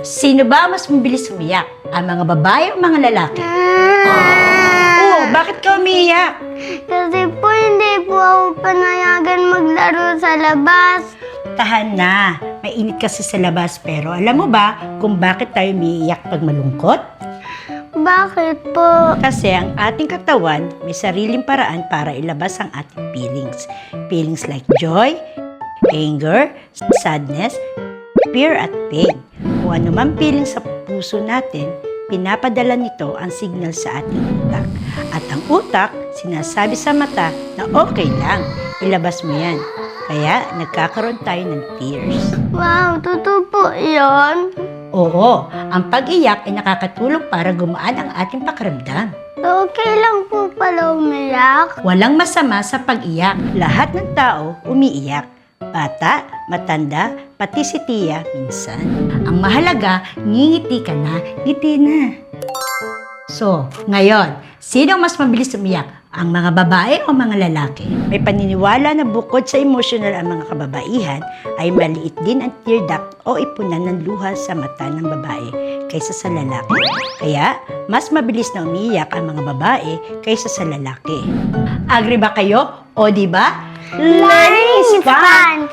Sino ba mas mabilis umiyak? Ang mga babae o mga lalaki? Oh, bakit ka umiiyak? Kasi po hindi po ako panayagan maglaro sa labas. Tahan na, mainit kasi sa labas pero alam mo ba kung bakit tayo umiiyak pag malungkot? Bakit po? Kasi ang ating katawan may sariling paraan para ilabas ang ating feelings. Feelings like joy, anger, sadness, fear at pain. Kung ano man feeling sa puso natin, pinapadala nito ang signal sa ating utak. At ang utak, sinasabi sa mata na okay lang, ilabas mo yan. Kaya nagkakaroon tayo ng tears. Wow, totoo po yun? Oo, ang pag-iyak ay nakakatulong para gumaan ang ating pakiramdam. Okay lang po pala umiyak. Walang masama sa pag-iyak. Lahat ng tao umiiyak. Bata, matanda, pati si Tia minsan. Ang mahalaga, ngingiti ka na, ngiti na. So, ngayon, sino mas mabilis umiyak? Ang mga babae o mga lalaki? May paniniwala na bukod sa emotional ang mga kababaihan, ay maliit din ang tear duct o ipunan ng luha sa mata ng babae kaysa sa lalaki. Kaya, mas mabilis na umiiyak ang mga babae kaysa sa lalaki. Agree ba kayo? O di ba? Learning is fun!